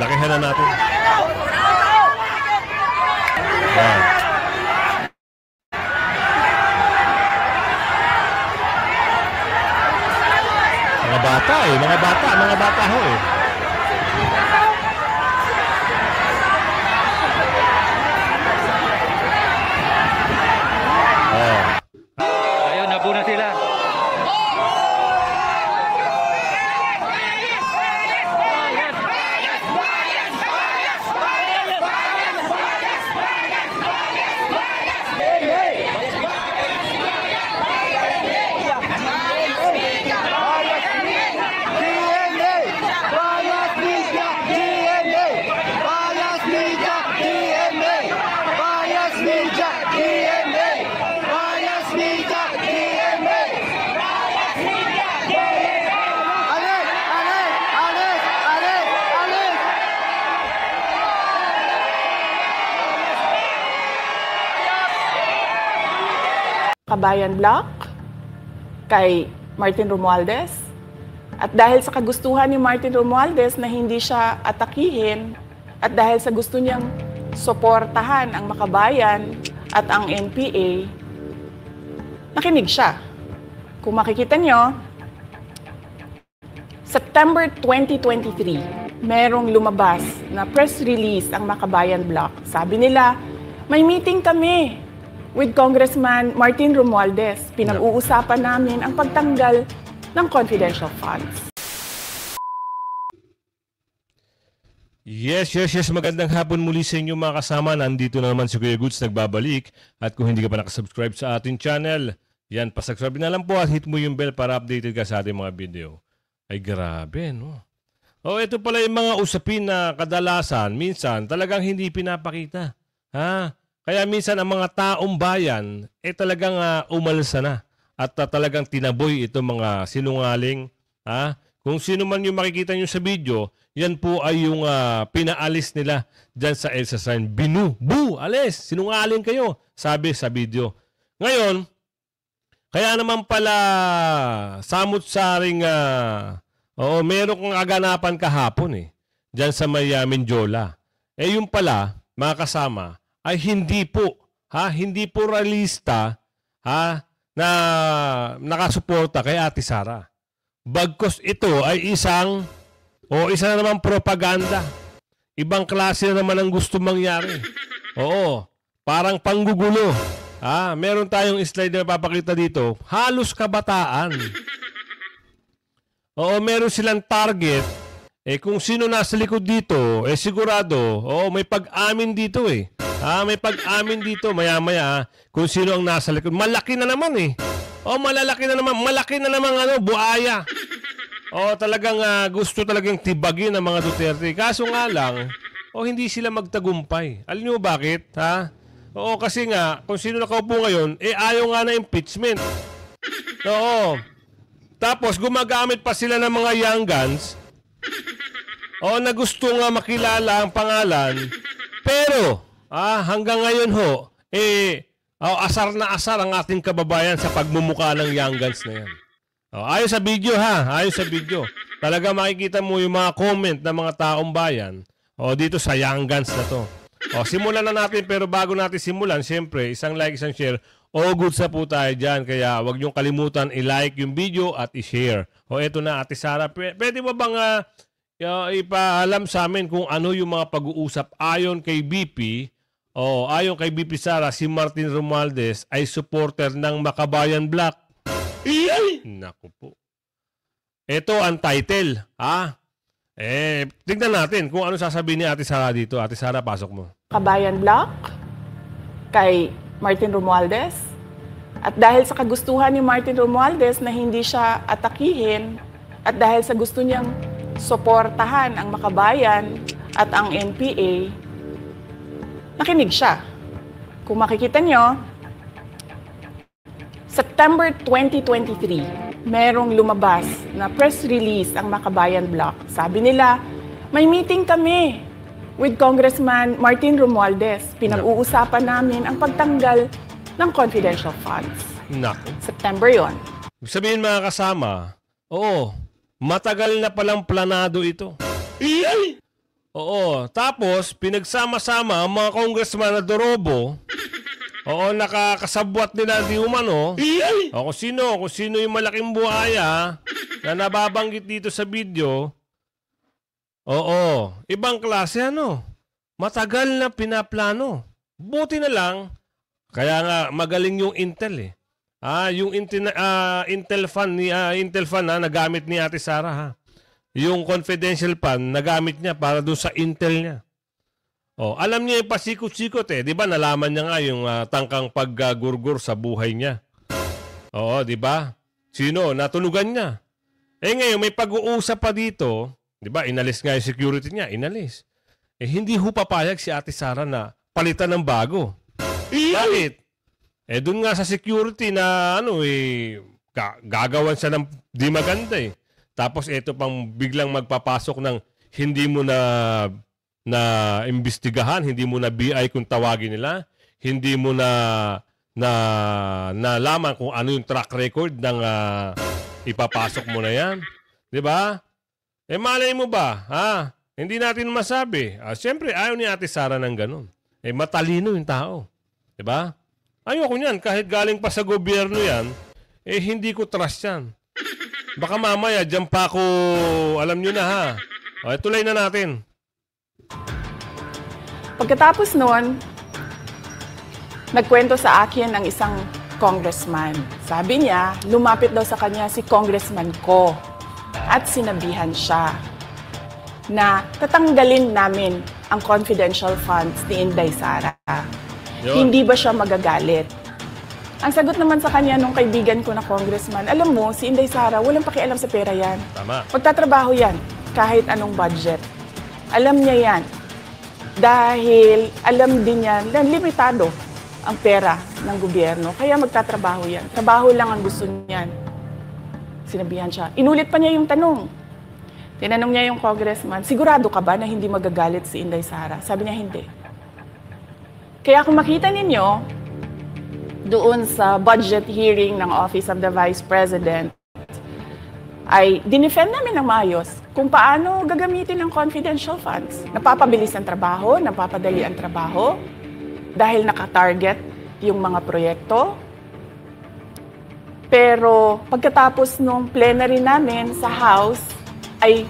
Lakihan na natin. Yan. Mga bata eh. Mga bata ho eh. Ayun, nabuna sila. Kabayan Block kay Martin Romualdez. At dahil sa kagustuhan ni Martin Romualdez na hindi siya atakihin at dahil sa gusto niyang suportahan ang Makabayan at ang NPA, nakinig siya. Kung makikita nyo, September 2023, merong lumabas na press release ang Makabayan Block. Sabi nila, may meeting kami with Congressman Martin Romualdez. Pinag-uusapan namin ang pagtanggal ng confidential funds. Yes. Magandang hapon muli sa inyo mga kasama. Nandito na naman si Kuya Goods nagbabalik. At kung hindi ka pa nakasubscribe sa ating channel, yan, pasubscribe na lang po at hit mo yung bell para updated ka sa ating mga video. Ay grabe, no? Ito pala yung mga usapin na kadalasan, minsan talagang hindi pinapakita. Ha? Kaya minsan ang mga taong bayan, talagang umalsa na. At talagang tinaboy itong mga sinungaling. Ha? Kung sino man yung makikita nyo sa video, yan po ay yung pinaalis nila dyan sa EDSA sign. Alis, sinungaling kayo, sabi sa video. Ngayon, kaya naman pala samut-saring, meron kong aganapan kahapon dyan sa may Mindiola. Yung pala, mga kasama, ay hindi po realista na nakasuporta kay Ate Sara. Bagkus ito ay isa na naman propaganda. Ibang klase na naman ang gusto mangyari. Oo, parang panggugulo. Meron tayong slide na papakita dito. Halos kabataan. Oo, meron silang target. Kung sino nasa likod dito, sigurado, may pag-amin dito may pag-amin dito, maya-maya, kung sino ang nasa likod. Malaki na naman malaki na naman, buaya. Talagang gusto talagang tibagin ng mga Duterte. Kaso nga lang, hindi sila magtagumpay. Alam niyo bakit, kasi nga, kung sino nakaupo ngayon, ayaw nga na impeachment. Tapos, gumagamit pa sila ng mga young guns, na gusto nga makilala ang pangalan, pero, hanggang ngayon asar na asar ang ating kababayan sa pagmumukha ng young guns na yan. Ayos sa video ayos sa video. Talaga makikita mo yung mga comment ng mga taong bayan dito sa young guns na to. Simulan na natin, pero bago natin simulan, siyempre, isang like, isang share. Goods na po tayo dyan, kaya huwag niyong kalimutan i-like yung video at i-share. Eto na, Ate Sara, pwede mo bang ipaalam sa amin kung ano yung mga pag-uusap ayon kay BP? Ayon kay BP Sara, si Martin Romualdez ay supporter ng Makabayan Block. Naku po. Ito ang title. Tignan natin kung ano sasabihin ni Ate Sara dito. Ate Sara, pasok mo. Kabayan Block kay Martin Romualdez. At dahil sa kagustuhan ni Martin Romualdez na hindi siya atakihin at dahil sa gusto niyang suportahan ang Makabayan at ang NPA, nakinig siya. Kung makikita nyo, September 2023, merong lumabas na press release ang Makabayan Block. Sabi nila, may meeting kami with Congressman Martin Romualdez. Pinag-uusapan namin ang pagtanggal ng confidential funds. September yon. Sabihin mga kasama, matagal na palang planado ito. Oo. Tapos, pinagsama-sama ang mga congressman na dorobo. Oo, nakakasabwat nila di umano. O kung sino yung malaking buhaya na nababanggit dito sa video. Oo, ibang klase ano. Matagal na pinaplano. Buti na lang, kaya nga magaling yung Intel eh. Yung Intel fund na nagamit ni Ate Sara ha. Yung confidential fund nagamit niya para doon sa Intel niya. Oh, alam niya yung pasikot-sikot eh. 'Di ba? Nalaman niya nga yung tangkang paggurgur sa buhay niya. Oo, 'di ba? Sino? Natulugan niya. Eh ngayon may pag-uusap pa dito, 'di ba? Inalis nga yung security niya, inalis. Eh hindi ho papayag si Ate Sara na palitan ng bago. Bakit? Eh doon nga sa security na gagawan siya ng di maganda eh. Tapos ito pang biglang magpapasok ng hindi mo na imbestigahan, hindi mo na BI kung tawagin nila, hindi mo na nalaman kung ano yung track record ng ipapasok mo na yan. 'Di ba? Eh malay mo ba? Hindi natin masabi. Siyempre ayaw ni Ate Sara ng ganun. Eh matalino yung tao. 'Di ba? Ayoko niyan kahit galing pa sa gobyerno yan, eh hindi ko trust yan. Baka mamaya diyan pa ako, alam niyo na ha. Okay, tuloy na natin. Pagkatapos noon, nagkwento sa akin ang isang congressman. Sabi niya, lumapit daw sa kanya si congressman ko at sinabihan siya na tatanggalin namin ang confidential funds ni Inday Sara. Yun. Hindi ba siya magagalit? Ang sagot naman sa kanya nung kaibigan ko na congressman, alam mo, si Inday Sara, walang pakialam sa pera yan. Tama. Magtatrabaho yan, kahit anong budget. Alam niya yan. Dahil alam din niya na limitado ang pera ng gobyerno. Kaya magtatrabaho yan. Trabaho lang ang gusto niyan. Sinabihan siya. Inulit pa niya yung tanong. Tinanong niya yung congressman, sigurado ka ba na hindi magagalit si Inday Sara? Sabi niya, hindi. Kaya kung makita ninyo, doon sa budget hearing ng Office of the Vice President, ay dinefend namin ng maayos kung paano gagamitin ang confidential funds. Napapabilis ang trabaho, napapadali ang trabaho, dahil nakatarget yung mga proyekto. Pero pagkatapos nung plenary namin sa House, ay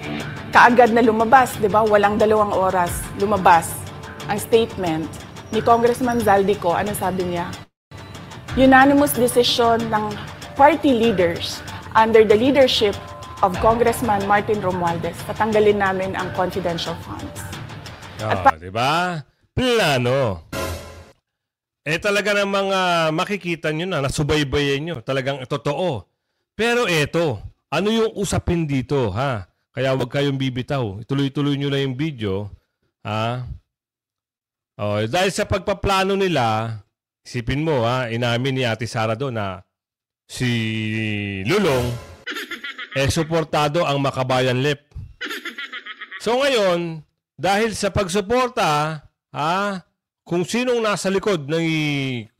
kaagad na lumabas, di ba? Walang 2 oras lumabas ang statement ni Congressman Zaldico. Ano sabi niya? Unanimous decision ng party leaders under the leadership of Congressman Martin Romualdez, tatanggalin namin ang confidential funds. Di ba? Plano. Eh talaga ng mga makikita nyo na, nasubaybayan nyo, talagang totoo. Pero eto, ano yung usapin dito, ha? Kaya huwag kayong bibitaw. Ituloy-tuloy nyo na yung video, ha? Dahil sa pagpaplano nila, isipin mo, ha, inamin ni Ate Sara doon na si Lulong, suportado ang Makabayan Lep. So ngayon, dahil sa pagsuporta, kung sinong nasa likod ng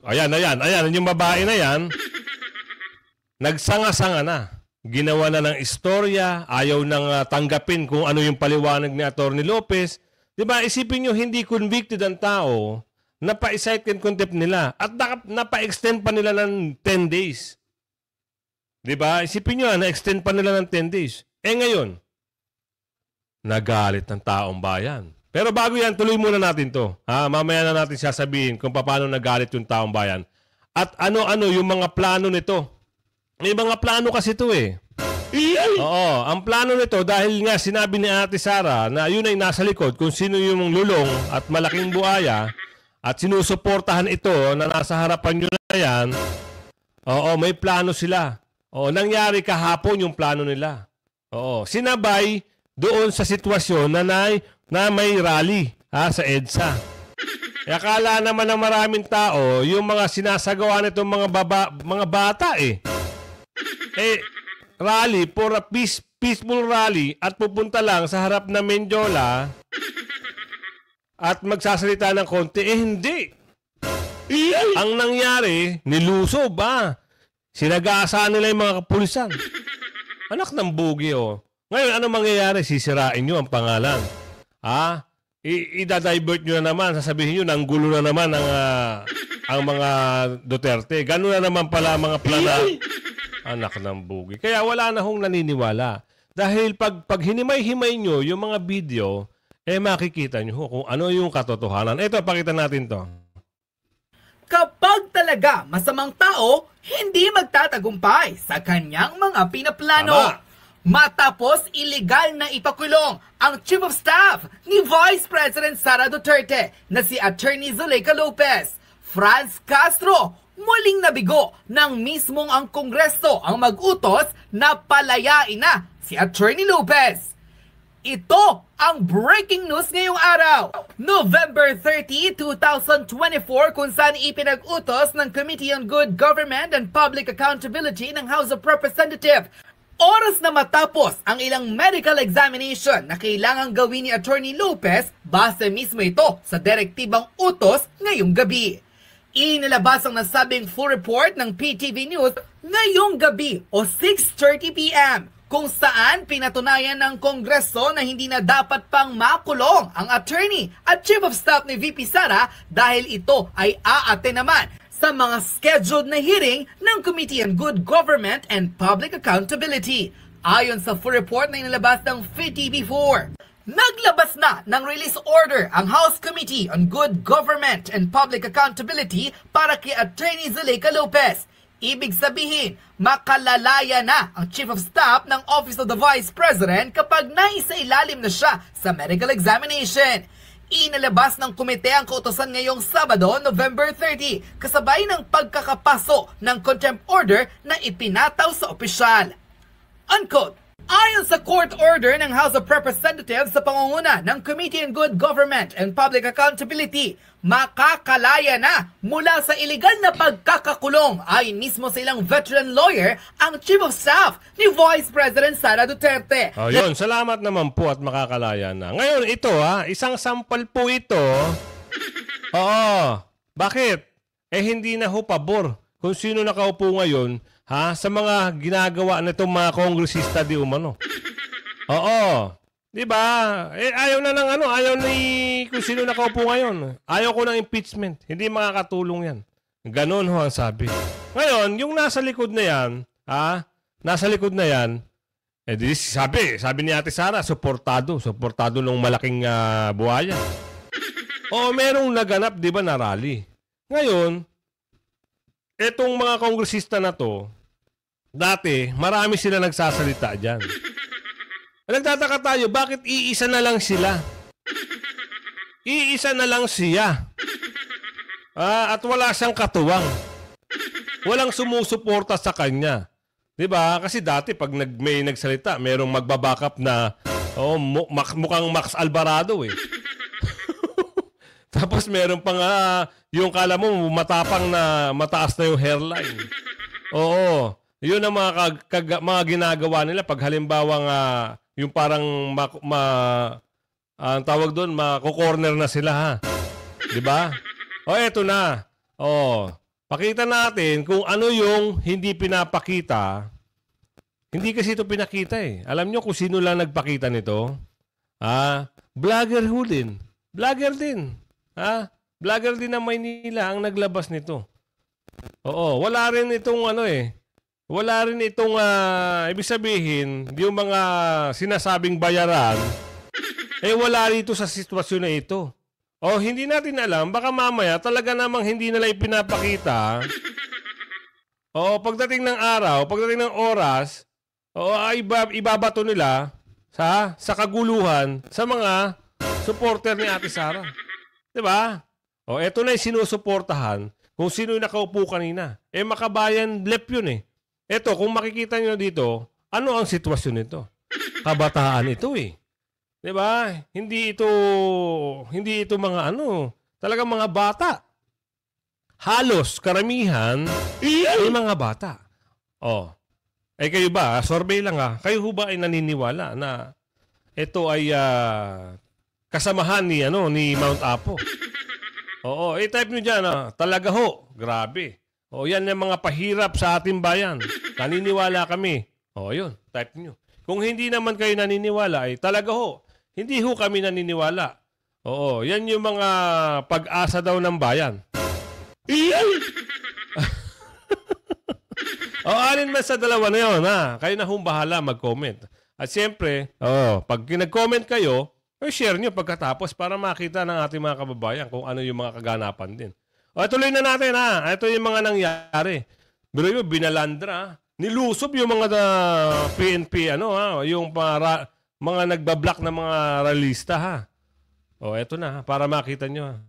ayan, yung babae na yan, nagsanga-sanga na. Ginawa na ng istorya, ayaw nang tanggapin kung ano yung paliwanag ni Atty. Lopez. Diba, isipin nyo, hindi convicted ang tao, napa-cite and contempt nila, at napa-extend pa nila ng 10 days. Diba, isipin nyo, na-extend pa nila ng 10 days. Ngayon, nagalit ng taong bayan. Pero bago yan, tuloy muna natin to. Mamaya na natin sasabihin kung paano nagalit yung taong bayan. At ano-ano yung mga plano nito. May mga plano kasi ito eh. Oo, ang plano nito dahil nga sinabi ni Ate Sara na yun ay nasa likod kung sino yung Lulong at malaking buhaya at sinusuportahan ito na nasa harapan nyo na yan. Oo, may plano sila. Oo, nangyari kahapon yung plano nila. Oo, sinabay doon sa sitwasyon na may rally sa EDSA. Akala naman ng maraming tao yung mga sinasagawa nitong mga bata rally for a peaceful rally at pupunta lang sa harap na Menjola at magsasalita ng konti. Hindi. Ang nangyari, nilusob Sinagasaan nila yung mga kapulisan. Anak ng bugi Ngayon, ano mangyayari? Sisirain nyo ang pangalan. i-divert nyo na naman, sasabihin nyo, nanggulo na naman ang mga Duterte. Ganun na naman pala mga plana. Anak ng bugi. Kaya wala na hong naniniwala. Dahil pag hinimay-himay nyo yung mga video, makikita nyo kung ano yung katotohanan. Ito, pakita natin to. Kapag talaga masamang tao, hindi magtatagumpay sa kanyang mga pinaplano. Tama. Matapos iligal na ipakulong ang Chief of Staff ni Vice President Sara Duterte na si Attorney Zuleika Lopez, Franz Castro, muling nabigo ng mismong ang Kongreso ang mag-utos na palayain na si Attorney Lopez. Ito ang breaking news ngayong araw, November 30, 2024, kung saan ipinag-utos ng Committee on Good Government and Public Accountability ng House of Representatives. Oras na matapos ang ilang medical examination na kailangang gawin ni Attorney Lopez, base mismo ito sa direktibang utos ngayong gabi. Inilabas ang nasabing full report ng PTV News ngayong gabi o 6:30 p.m. kung saan pinatunayan ng Kongreso na hindi na dapat pang makulong ang attorney at Chief of Staff ni VP Sara dahil ito ay aate naman sa mga scheduled na hearing ng Committee on Good Government and Public Accountability. Ayon sa full report na inilabas ng PTV4, naglabas na ng release order ang House Committee on Good Government and Public Accountability para kay Attorney Zuleika Lopez. Ibig sabihin, makalalaya na ang Chief of Staff ng Office of the Vice President kapag naisailalim na siya sa medical examination. Inilabas ng komite ang kautosan ngayong Sabado, November 30, kasabay ng pagkakapaso ng contempt order na ipinataw sa opisyal. Unquote. Ayon sa court order ng House of Representatives sa pangunguna ng Committee on Good Government and Public Accountability, makakalaya na mula sa iligal na pagkakakulong ay mismo sa ilang veteran lawyer ang Chief of Staff ni Vice President Sara Duterte. Yun, salamat naman po at makakalaya na. Ngayon, ito isang sample po ito. Oo. Bakit? Hindi na ho pabor kung sino nakaupo ngayon sa mga ginagawa nitong mga kongresista di umano. Oo. Di ba? Ayaw na ng ayaw ni kung sino nakaupo ngayon. Ayaw ko ng impeachment. Hindi makakatulong yan. Ganon ho ang sabi. Ngayon, yung nasa likod na yan, nasa likod na yan, sabi ni Ate Sara, suportado ng malaking buhaya. O merong naganap, di ba, na rally. Ngayon, etong mga kongresista na to, dati, marami sila nagsasalita dyan. Nagtataka tayo, bakit iisa na lang sila? Iisa na lang siya. At wala siyang katuwang. Walang sumusuporta sa kanya. Diba? Kasi dati, pag may nagsalita, merong magbabackup na, mukhang Max Alvarado eh. Tapos meron pa nga, yung kala mo, matapang na mataas na yung hairline. Oo. Yun ang mga ginagawa nila pag halimbawa nga, yung parang ang tawag doon, mako-corner na sila Diba? Eto na. Pakita natin kung ano yung hindi pinapakita. Hindi kasi ito pinakita eh. Alam nyo kung sino lang nagpakita nito? Vlogger ho din. Vlogger din. Vlogger din ng Maynila ang naglabas nito. Oo, wala rin itong wala rin itong ibig sabihin, yung mga sinasabing bayaran, wala rito sa sitwasyon na ito. Hindi natin alam, baka mamaya talaga namang hindi nila ipinapakita. Pagdating ng araw, pagdating ng oras, ibabato nila sa kaguluhan sa mga supporter ni Ate Sara. Diba? Eto na yung sinusuportahan kung sino yung nakaupo kanina. Makabayan lep yun eh. Eto, kung makikita nyo dito, ano ang sitwasyon nito? Kabataan ito eh. Diba? Hindi ito mga talagang mga bata. Halos, karamihan, ay mga bata. Kayo ba? Survey lang Kayo ba ay naniniwala na ito ay kasamahan ni Mount Apo? Type nyo dyan, talaga ho. Grabe. Yan yung mga pahirap sa ating bayan. Naniniwala kami. Yun, type nyo. Kung hindi naman kayo naniniwala, talaga ho. Hindi ho kami naniniwala. Oo, yan yung mga pag-asa daw ng bayan. O, alin man sa dalawa na yun, ha? Kayo na hong bahala mag-comment. At siyempre, pag nag-comment kayo, share nyo pagkatapos para makita ng ating mga kababayan kung ano yung mga kaganapan din. O, tuloy na natin, ha? Ito yung mga nangyari. Pero yung binalandra, nilusob yung mga PNP, yung mga nagbablock na mga realista, ha? O, eto na, ha? Para makita nyo, ha?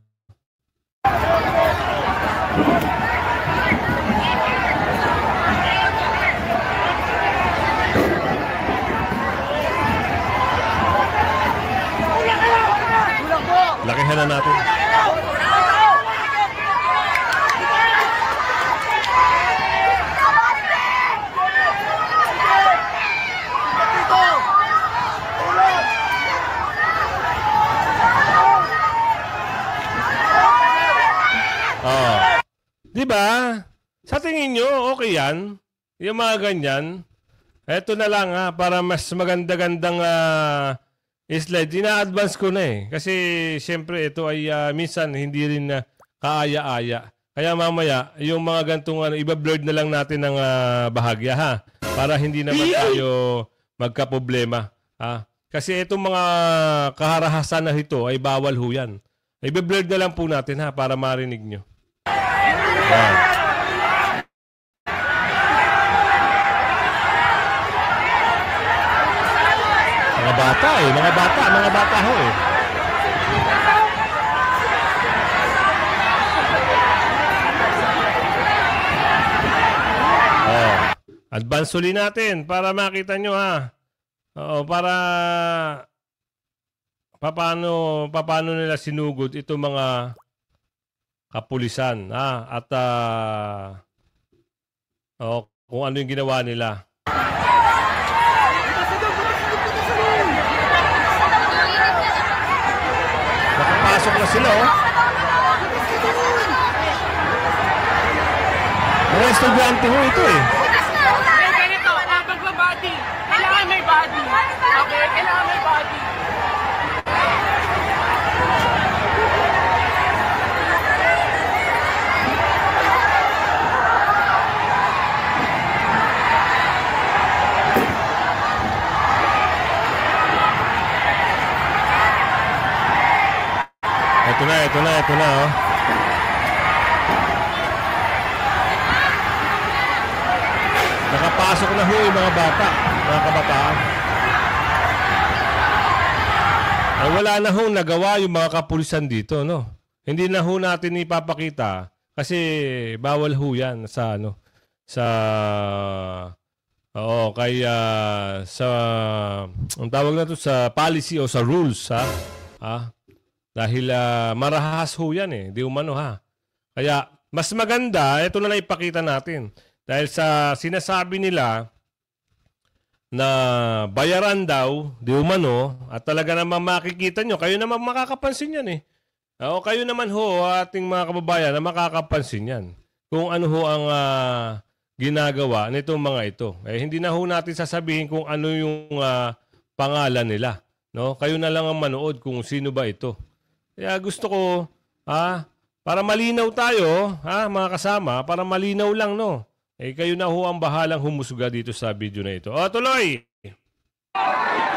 Lakihan na natin. Diba? Sa tingin nyo, okay yan? Yung mga ganyan. Eto na lang ha, para mas maganda-gandang slide. Ina-advance ko na eh. Kasi siyempre ito ay minsan hindi rin kaaya-aya. Kaya mamaya, yung mga gantong iba-blurred na lang natin ng bahagya ha. Para hindi naman tayo magka-problema. Ha? Kasi itong mga kaharahasan na ito ay bawal ho yan. Iba-blurred na lang po natin ha, para marinig nyo. Yan. Mga bata ho eh. Advance uli natin para makita nyo ha. Para paano nila sinugod itong mga kapulisan at kung ano yung ginawa nila. Nakapasok na sila Mga estudyante ho ito eh. Ganito, pagbabody. Kailangan may body. Okay, kailangan may body. Ito na Nakapasok na ho yung mga bata, mga kabataan. Ay wala na ho nagawa yung mga kapulisan dito, no? Hindi na ho natin ipapakita kasi bawal ho yan sa ang tawag na to sa policy o sa rules, ha? Dahil marahas ho yan eh, di umano ha. Kaya mas maganda, ito na lang ipakita natin. Dahil sa sinasabi nila na bayaran daw, di umano, at talaga naman makikita nyo, kayo naman makakapansin yan eh. O kayo naman ho, ating mga kababayan, na makakapansin yan. Kung ano ho ang ginagawa nitong mga ito. Eh, hindi na ho natin sasabihin kung ano yung pangalan nila. No? Kayo na lang ang manood kung sino ba ito. Kaya gusto ko, para malinaw tayo, mga kasama, para malinaw lang, no? Eh, kayo na ho ang bahalang humusga dito sa video na ito. Tuloy!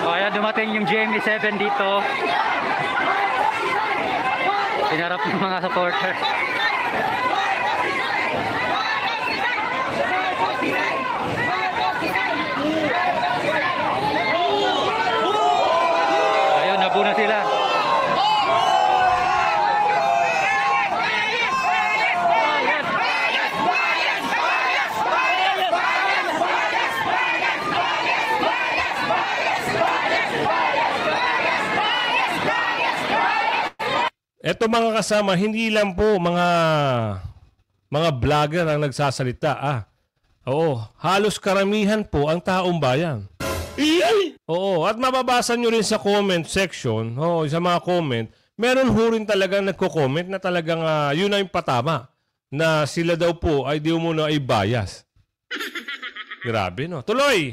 Kaya dumating yung GMA7 dito. Pinarap ng mga supporter. Ayun, nabuna sila. Eto mga kasama, hindi lang po mga vlogger ang nagsasalita. Oo, halos karamihan po ang taong bayan. Oo, at mababasa nyo rin sa comment section, sa mga comment, meron ho rin talagang nagko-comment na talagang yun na yung patama, na sila daw po ay di umano ay bias. Grabe, no? Tuloy!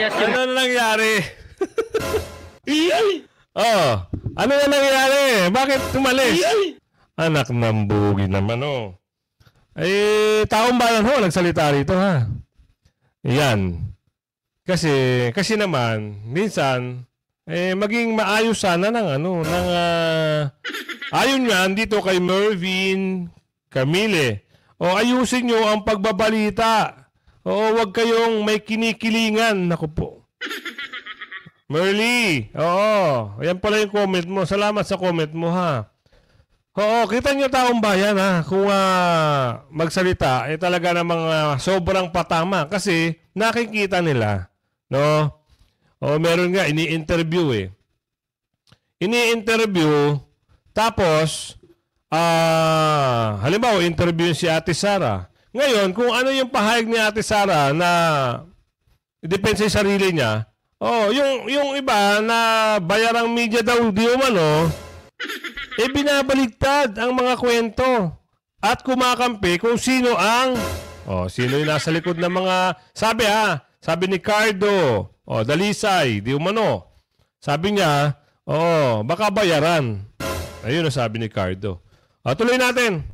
bias yung Ano na nangyari? Oh, ano na nangyari? Bakit tumalis? Anak ng bugi naman, oh. Eh, taong bayan ho, nagsalita rito, ha? Yan. Kasi naman, minsan, maging maayos sana ayon yan dito kay Mervin Camille. O ayusin nyo ang pagbabalita. O wag kayong may kinikilingan. Naku po. Merly, oo. Ayan pala yung comment mo. Salamat sa comment mo, ha. Oo, kita nyo taong bayan, ha. Kung magsalita, talaga namang sobrang patama. Kasi nakikita nila, no? O meron nga, ini-interview eh. Ini-interview, tapos, halimbawa, interview si Ate Sara. Ngayon, kung ano yung pahayag ni Ate Sara na depensa sa sarili niya, yung iba na bayarang media daw di umano, binabaligtad ang mga kwento at kumakampi kung sino sino yung nasa likod ng mga, sabi ni Cardo, Dalisay, di umano. Sabi niya, baka bayaran. Ayun ang sabi ni Cardo. Tuloy natin.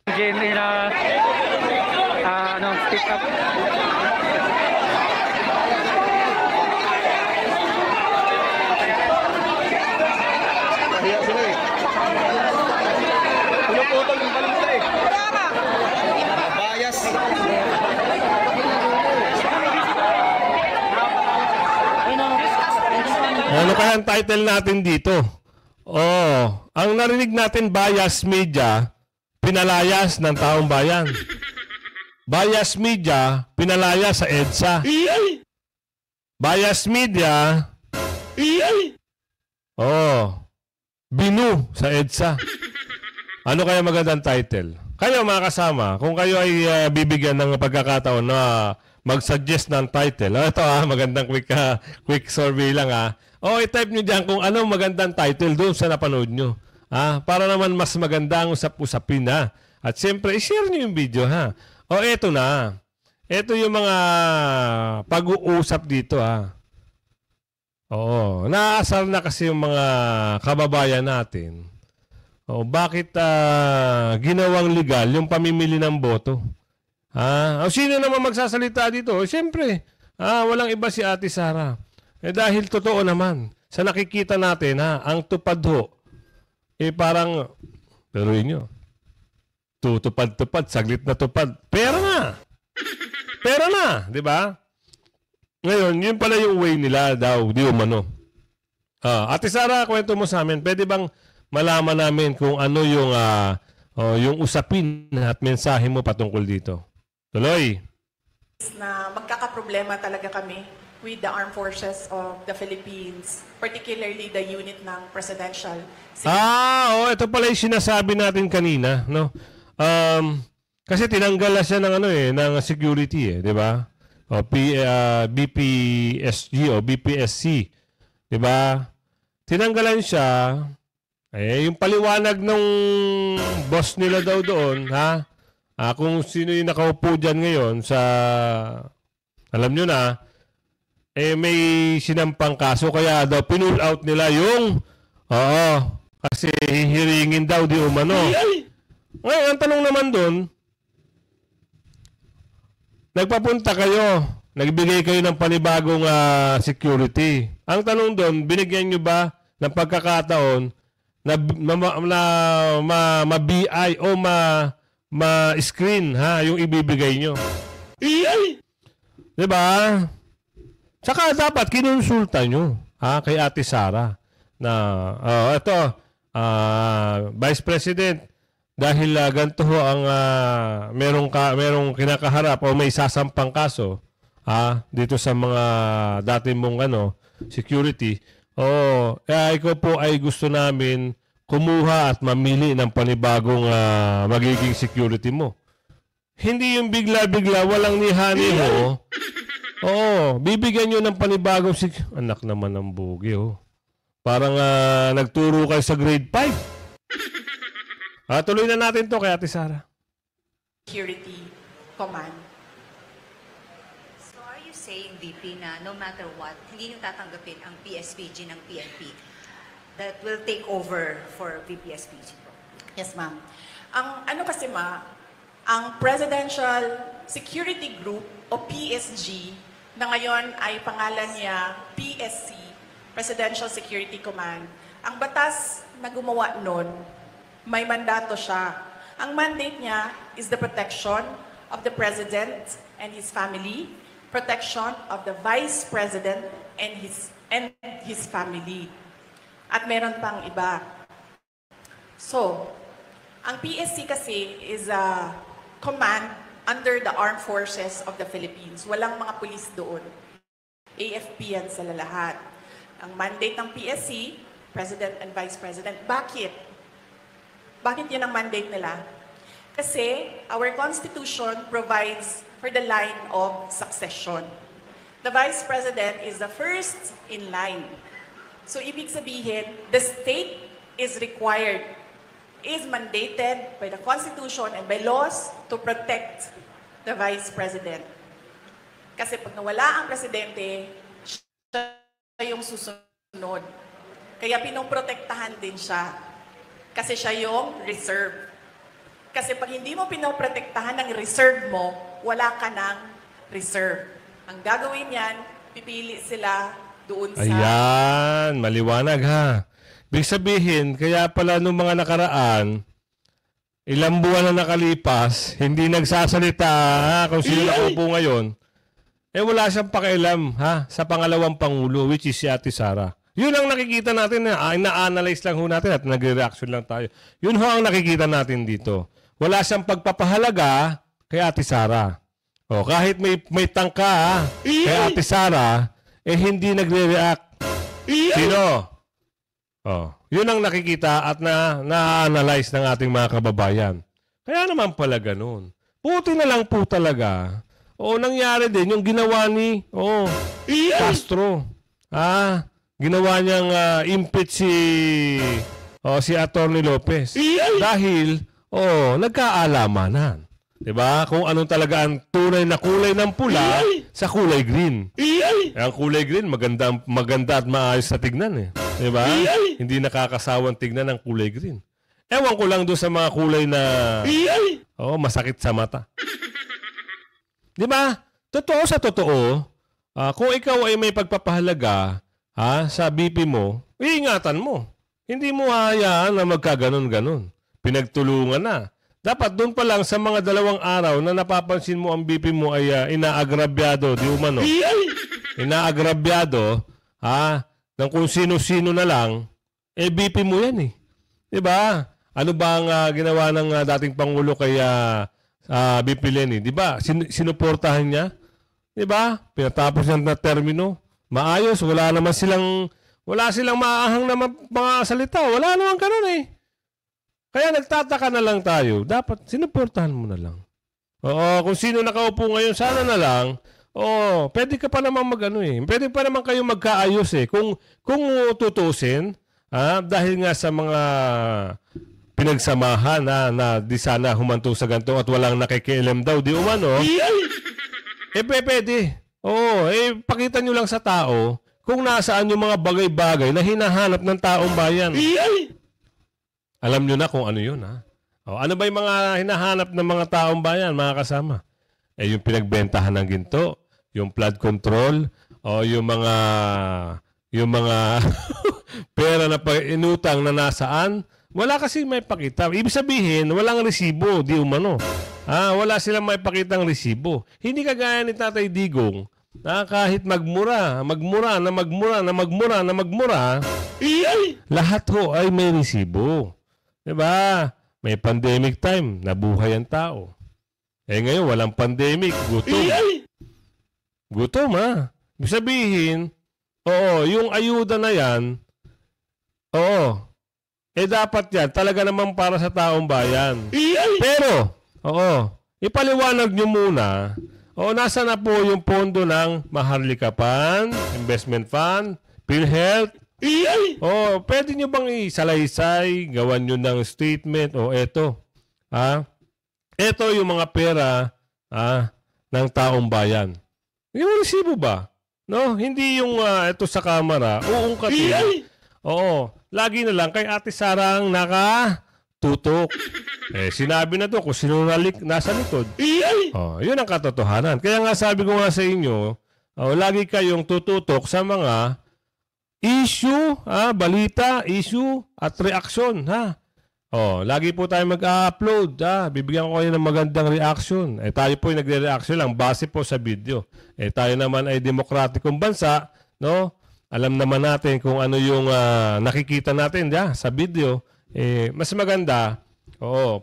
GMA na stick up. Pinuputol yung balita eh. Bias. Ano kaya ang title natin dito? Ang narinig natin, bias media, pinalayas ng taong bayan. Bias media, pinalayas sa EDSA. Bias media, binu sa EDSA. Ano kaya magandang title? Kayo mga kasama, kung kayo ay bibigyan ng pagkakataon na mag-suggest ng title. Ito magandang quick survey lang i-type nyo dyan kung anong magandang title doon sa napanood nyo. Para naman mas magandang usap-usapin At siyempre, i-share nyo yung video eto na. Ito yung mga pag-uusap dito naasar na kasi yung mga kababayan natin. Bakit ginawang legal yung pamimili ng boto? Sino naman magsasalita dito? Siyempre, walang iba si Ate Sara. Dahil totoo naman, sa nakikita natin, ang tupad ho, parang, pero inyo, tutupad-tupad, saglit na tupad, pera na! Pera na, di ba? Ngayon, yun pala yung way nila daw, di umano. Ate Sara, kwento mo sa amin, pwede bang malaman namin kung ano yung usapin at mensahe mo patungkol dito? Tuloy. Na magkakaproblema talaga kami with the armed forces of the Philippines, particularly the unit ng presidential. Ito pala yung sinasabi natin kanina, no? Kasi tinanggal na siya ng ng security, di ba? BPSG o BPSC, di ba? Tinanggalan siya. Yung paliwanag ng boss nila daw doon, kung sino yung nakaupo dyan ngayon sa, alam nyo na, may sinampang kaso, kaya daw pinull out nila yung, kasi hihiringin daw di umano. Ngayon, ang tanong naman doon, nagpapunta kayo, nagbigay kayo ng panibagong security. Ang tanong doon, binigyan nyo ba ng pagkakataon na ma-BI o ma-screen yung ibibigay nyo? Diba? Saka dapat kinonsulta nyo kay Ate Sara na Vice President, dahil ganito ho ang merong kinakaharap o may sasampang kaso dito sa mga dati mong security. Ikaw po ay gusto namin kumuha at mamili ng panibagong magiging security mo. Hindi yung bigla-bigla, walang niha-niho. Bibigyan nyo ng panibagong anak naman ng bugi, Parang nagturo kayo sa grade 5. Tuloy na natin to kay Ate Sara. Security Command. So are you saying, VP, na no matter what, hindi niyo tatanggapin ang PSPG ng PNP that will take over for VP-SPG po. Yes, ma'am. Ang ano kasi ang Presidential Security Group o PSG na ngayon ay pangalan niya PSC, Presidential Security Command. Ang batas na gumawa nun, may mandato siya. Ang mandate niya is the protection of the President and his family, protection of the Vice President and his family. At meron pang iba. So, ang PSC kasi is a command under the Armed Forces of the Philippines. Walang mga pulis doon. AFP yan sa lahat. Ang mandate ng PSC, President and Vice President. Bakit? Bakit yun ang mandate nila? Kasi our Constitution provides for the line of succession. The Vice President is the first in line. So, ibig sabihin, the state is required, is mandated by the Constitution and by laws to protect the Vice President. Kasi pag nawala ang Presidente, siya yung susunod. Kaya pinoprotektahan din siya. Kasi siya yung reserve. Kasi pag hindi mo pinoprotektahan ng reserve mo, wala ka ng reserve. Ang gagawin yan, pipili sila doon sa... Ayan, maliwanag ha. Ibig sabihin, kaya pala nung mga nakaraan, ilang buwan na nakalipas, hindi nagsasalita ha, kung sino nakaupo ngayon, wala siyang pakialam ha, sa pangalawang Pangulo, which is si Ate Sara. Yun ang nakikita natin, na-analyze lang ho natin at nagre-reaction lang tayo. Yun ho ang nakikita natin dito. Wala siyang pagpapahalaga kay Ate Sara. O, kahit may tangka kay Ate Sara, hindi nagre-react. Sino? Oh, yun ang nakikita at na-analyze ng ating mga kababayan. Kaya naman pala ganun. Buti na lang po talaga. Oo, nangyari din yung ginawa ni Castro. Ginawa niyang impeach si Atty. Lopez. Dahil, nagkaalamanan. Diba? Kung anong talaga ang tunay na kulay ng pula sa kulay green. Ang kulay green, maganda at maayos sa tignan eh. Diba? Hindi nakakasawang tignan ang kulay green. Ewan ko lang doon sa mga kulay na masakit sa mata. Diba? Totoo sa totoo, kung ikaw ay may pagpapahalaga sa BP mo, iingatan mo. Hindi mo hayaan na magkaganon-ganon. Pinagtulungan na. Dapat doon pa lang sa mga 2 araw na napapansin mo ang BP mo ay inaagrabyado, di umano. Inaagrabyado, ng kung sino-sino na lang, BP mo yan eh. Diba? Ano ba ang ginawa ng dating Pangulo kay BP Leni? Diba? Sinuportahan niya? Diba? Pinatapos niya na termino. Maayos, wala silang maahang na mga salita. Wala naman ganun eh. Kaya nagtataka na lang tayo. Dapat sinuportahan mo na lang. Oo, kung sino nakaupo ngayon, sana na lang. Oo, pwede ka pa naman Pwede pa naman kayo magkaayos eh. Kung tutusin, dahil nga sa mga pinagsamahan na di sana humantong sa ganito at walang nakikialam daw, di umano, pwede. Oo, pakita nyo lang sa tao kung nasaan yung mga bagay-bagay na hinahanap ng taong bayan. Alam nyo na kung ano yun, ha? Ano ba yung mga hinahanap ng mga taong bayan, mga kasama? Yung pinagbentahan ng ginto, yung flood control, o yung mga pera na inutang na nasaan. Wala kasi may pakita. Ibig sabihin, walang resibo, di umano. Wala silang may pakitang resibo. Hindi kagaya ni Tatay Digong, na kahit magmura, lahat ho ay may resibo. Diba? May pandemic time, nabuhay ang tao. Ngayon, walang pandemic, gutom. Gutom, ha? Ibig sabihin, yung ayuda na yan, dapat yan, talaga naman para sa taong bayan. Pero, ipaliwanag nyo muna, nasa na po yung pondo ng Maharlika Fund, Investment Fund, PhilHealth. Pwede nyo bang isalaysay, gawan nyo ng statement, eto. Ito yung mga pera ng taong bayan. Yung resibo ba? No, hindi yung ito sa camera, uungkatin. Oo, lagi na lang kay Ate Sara ang nakatutok. Sinabi na to kung sino nasa likod. Yun ang katotohanan. Kaya nga sabi ko nga sa inyo, lagi kayong tututok sa mga issue, balita, issue at reaction, ha? Lagi po tayo mag-upload, bibigyan ko kayo ng magandang reaction. Tayo po ay nagre-reaction lang base po sa video. Tayo naman ay demokratikong bansa, no? Alam naman natin kung ano yung nakikita natin sa video. Mas maganda,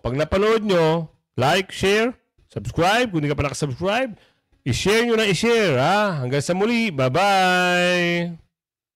pag napanood nyo, like, share, subscribe. Kung hindi ka pa nakasubscribe, i-share nyo na i-share, ha? Hanggang sa muli, bye-bye!